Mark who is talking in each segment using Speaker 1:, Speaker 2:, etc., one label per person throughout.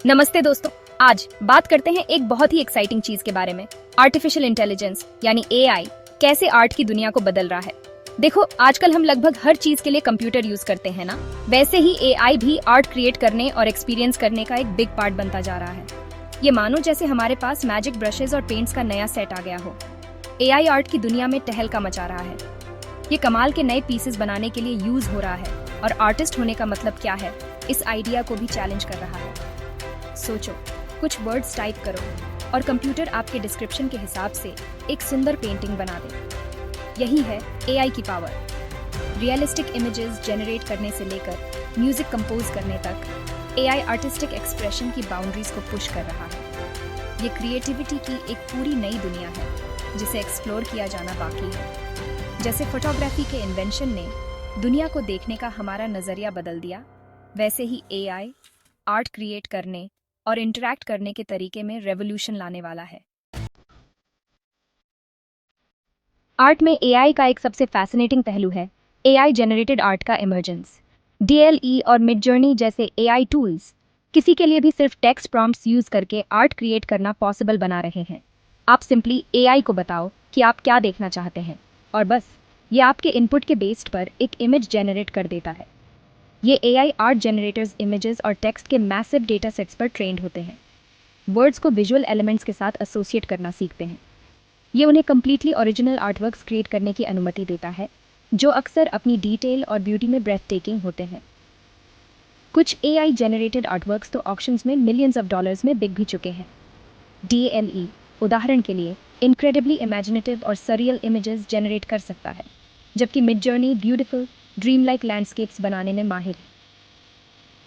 Speaker 1: नमस्ते दोस्तों, आज बात करते हैं एक बहुत ही एक्साइटिंग चीज के बारे में। आर्टिफिशियल इंटेलिजेंस यानी एआई कैसे आर्ट की दुनिया को बदल रहा है। देखो, आजकल हम लगभग हर चीज के लिए कंप्यूटर यूज करते हैं ना, वैसे ही एआई भी आर्ट क्रिएट करने और एक्सपीरियंस करने का एक बिग पार्ट बनता जा रहा है। ये मानो जैसे हमारे पास मैजिक ब्रशेस और पेंट्स का नया सेट आ गया हो। एआई आर्ट की दुनिया में टहलका मचा रहा है। ये कमाल के नए पीसेस बनाने के लिए यूज हो रहा है और आर्टिस्ट होने का मतलब क्या है, इस आइडिया को भी चैलेंज कर रहा है। सोचो, कुछ वर्ड्स टाइप करो और कंप्यूटर आपके डिस्क्रिप्शन के हिसाब से एक सुंदर पेंटिंग बना दे। यही है एआई की पावर। रियलिस्टिक इमेजेस जनरेट करने से लेकर म्यूजिक कंपोज करने तक एआई आर्टिस्टिक एक्सप्रेशन की बाउंड्रीज को पुश कर रहा है। ये क्रिएटिविटी की एक पूरी नई दुनिया है जिसे एक्सप्लोर किया जाना बाकी है। जैसे फोटोग्राफी के इन्वेंशन ने दुनिया को देखने का हमारा नजरिया बदल दिया, वैसे ही एआई आर्ट क्रिएट करने और इंटरैक्ट करने के तरीके में रेवोल्यूशन लाने वाला है। आर्ट में एआई का एक सबसे फैसिनेटिंग पहलू है एआई जनरेटेड आर्ट का इमर्जेंस। डीएलई और मिडजर्नी जैसे एआई टूल्स किसी के लिए भी सिर्फ टेक्स्ट प्रॉम्प्ट्स यूज करके आर्ट क्रिएट करना पॉसिबल बना रहे हैं। आप सिंपली एआई को बताओ कि आप क्या देखना चाहते हैं और बस ये आपके इनपुट के बेस्ड पर एक इमेज जनरेट कर देता है। ये एआई आर्ट जनरेटर्स इमेजेस और टेक्स्ट के मैसिव डेटा सेट्स पर ट्रेंड होते हैं। वर्ड्स को विजुअल एलिमेंट्स के साथ एसोसिएट करना सीखते हैं। ये उन्हें कम्प्लीटली ओरिजिनल आर्टवर्क्स क्रिएट करने की अनुमति देता है, जो अक्सर अपनी डिटेल और ब्यूटी में ब्रेथ टेकिंग होते हैं। कुछ एआई जनरेटेड आर्टवर्क्स तो ऑक्शंस में मिलियंस ऑफ डॉलर्स में बिक भी चुके हैं। डीएलई उदाहरण के लिए इनक्रेडिबली इमेजिनेटिव और सरियल इमेजेस जनरेट कर सकता है, जबकि Midjourney beautiful dream like landscapes बनाने में माहिर है।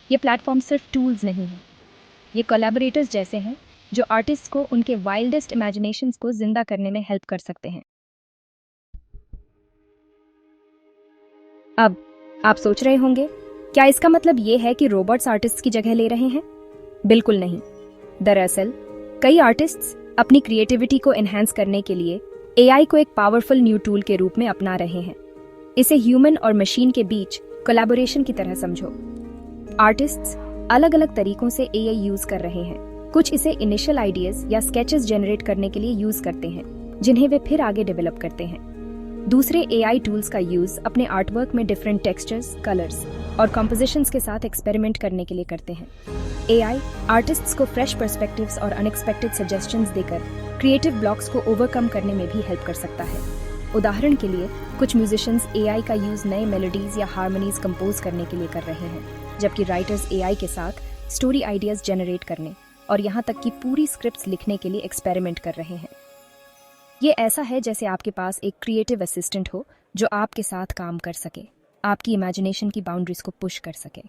Speaker 1: ये प्लेटफॉर्म सिर्फ टूल्स नहीं हैं, ये कोलैबोरेटर्स जैसे हैं जो आर्टिस्ट को उनके वाइल्डेस्ट इमेजिनेशंस को जिंदा करने में हेल्प कर सकते हैं। अब आप सोच रहे होंगे, क्या इसका मतलब ये है कि रोबोट्स आर्टिस्ट की जगह ले रहे हैं? बिल्कुल नहीं। दरअसल कई आर्टिस्ट्स अपनी क्रिएटिविटी को एनहांस करने के लिए एआई को एक पावरफुल न्यू टूल के रूप में अपना रहे हैं। इसे ह्यूमन और मशीन के बीच कोलैबोरेशन की तरह समझो। आर्टिस्ट्स अलग अलग तरीकों से एआई यूज कर रहे हैं। कुछ इसे इनिशियल आइडियाज या स्केचेस जनरेट करने के लिए यूज करते हैं, जिन्हें वे फिर आगे डेवलप करते हैं। दूसरे एआई टूल्स का यूज अपने आर्टवर्क में डिफरेंट टेक्सचर्स, कलर्स और कॉम्पोजिशंस के साथ एक्सपेरिमेंट करने के लिए करते हैं। एआई आर्टिस्ट्स को फ्रेश पर्सपेक्टिव्स और अनएक्सपेक्टेड सजेशंस देकर क्रिएटिव ब्लॉक्स को ओवरकम करने में भी हेल्प कर सकता है। उदाहरण के लिए कुछ म्यूजिशियंस एआई का यूज नए मेलोडीज या हार्मनीज कंपोज करने के लिए कर रहे हैं, जबकि राइटर्स एआई के साथ स्टोरी आइडियाज जनरेट करने और यहाँ तक कि पूरी स्क्रिप्ट्स लिखने के लिए एक्सपेरिमेंट कर रहे हैं। ये ऐसा है जैसे आपके पास एक क्रिएटिव असिस्टेंट हो जो आपके साथ काम कर सके, आपकी इमेजिनेशन की बाउंड्रीज को पुश कर सके।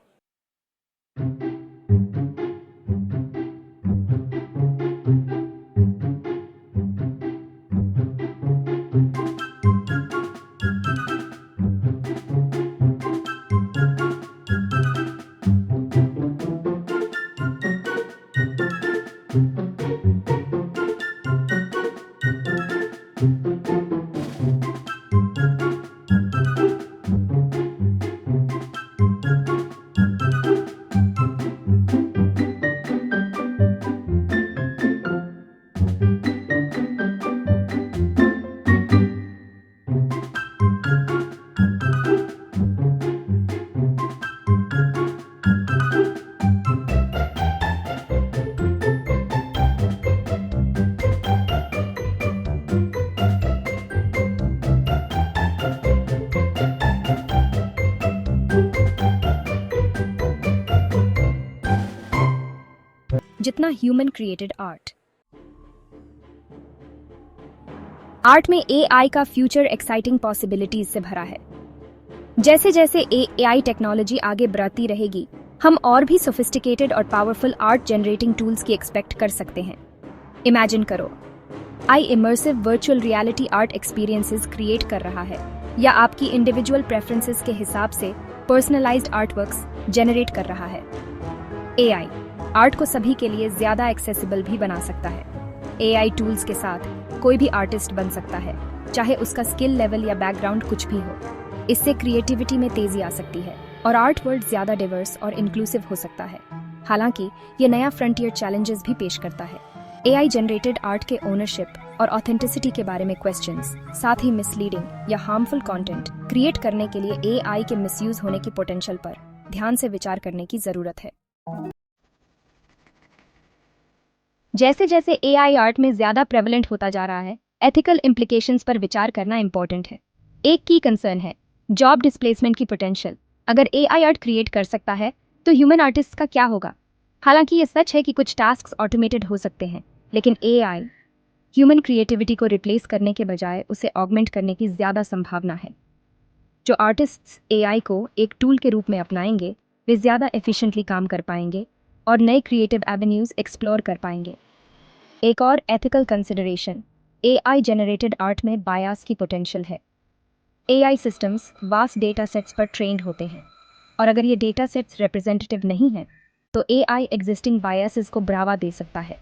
Speaker 1: जितना ह्यूमन क्रिएटेड आर्ट में एआई का फ्यूचर एक्साइटिंग पॉसिबिलिटीज से भरा है। जैसे जैसे एआई टेक्नोलॉजी आगे बढ़ती रहेगी, हम और भी सोफिस्टिकेटेड और पावरफुल आर्ट जनरेटिंग टूल्स की एक्सपेक्ट कर सकते हैं। इमेजिन करो, AI immersive virtual reality art experiences create कर रहा है या आपकी इंडिविजुअल प्रेफरेंसेस के हिसाब से पर्सनलाइज्ड आर्टवर्क्स जनरेट कर रहा है। एआई आर्ट को सभी के लिए ज्यादा एक्सेसिबल भी बना सकता है। एआई टूल्स के साथ कोई भी आर्टिस्ट बन सकता है, चाहे उसका स्किल लेवल या बैकग्राउंड कुछ भी हो। इससे क्रिएटिविटी में तेजी आ सकती है और आर्ट वर्ल्ड ज्यादा डिवर्स और इंक्लूसिव हो सकता है। हालांकि ये नया फ्रंटियर चैलेंजेस भी पेश करता है। एआई जनरेटेड आर्ट के ओनरशिप और ऑथेंटिसिटी के बारे में क्वेश्चंस, साथ ही मिसलीडिंग या हार्मफुल कंटेंट क्रिएट करने के लिए एआई के मिसयूज होने की पोटेंशियल पर ध्यान से विचार करने की जरूरत है। जैसे जैसे एआई आर्ट में ज्यादा प्रेवलेंट होता जा रहा है, एथिकल इम्प्लीकेशंस पर विचार करना इंपॉर्टेंट है। एक की कंसर्न है जॉब डिस्प्लेसमेंट की पोटेंशियल। अगर एआई आर्ट क्रिएट कर सकता है तो ह्यूमन आर्टिस्ट का क्या होगा? हालांकि ये सच है कि कुछ टास्क ऑटोमेटेड हो सकते हैं, लेकिन एआई ह्यूमन क्रिएटिविटी को रिप्लेस करने के बजाय उसे ऑगमेंट करने की ज़्यादा संभावना है। जो आर्टिस्ट्स एआई को एक टूल के रूप में अपनाएंगे, वे ज़्यादा एफिशिएंटली काम कर पाएंगे और नए क्रिएटिव एवेन्यूज़ एक्सप्लोर कर पाएंगे। एक और ethical consideration, AI generated art में बायस की पोटेंशियल है। AI systems vast data sets पर ट्रेंड होते हैं, और अगर ये डेटा सेट्स रिप्रेजेंटेटिव नहीं हैं, तो एआई एग्जिस्टिंग बायसेस को बढ़ावा दे सकता है।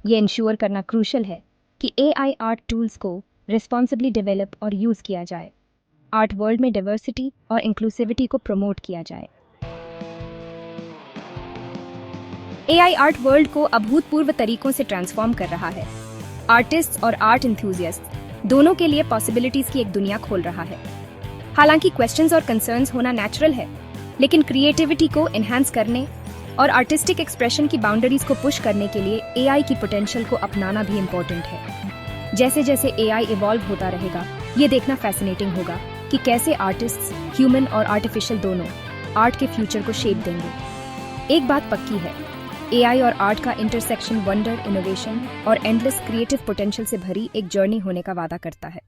Speaker 1: ये इंश्योर करना क्रूशल है कि एआई आर्ट टूल्स को रिस्पॉन्सिबली डेवलप और यूज़ किया जाए, आर्ट वर्ल्ड में डाइवर्सिटी और इंक्लूसिविटी को प्रमोट किया जाए। एआई आर्ट वर्ल्ड को अभूतपूर्व तरीकों से ट्रांसफॉर्म कर रहा है। आर्टिस्ट्स और आर्ट एंथुसियास्ट्स दोनों के लिए पॉसिबिलिटीज की एक दुनिया खोल रहा है। हालांकि क्वेश्चंस और कंसर्न्स होना नेचुरल है, लेकिन क्रिएटिविटी को एनहांस करने और आर्टिस्टिक एक्सप्रेशन की बाउंड्रीज को पुश करने के लिए एआई की पोटेंशियल को अपनाना भी इम्पोर्टेंट है। जैसे जैसे एआई इवॉल्व होता रहेगा, ये देखना फैसिनेटिंग होगा कि कैसे आर्टिस्ट्स ह्यूमन और आर्टिफिशियल दोनों आर्ट के फ्यूचर को शेप देंगे। एक बात पक्की है, एआई और आर्ट का इंटरसेक्शन वंडर, इनोवेशन और एंडलेस क्रिएटिव पोटेंशियल से भरी एक जर्नी होने का वादा करता है।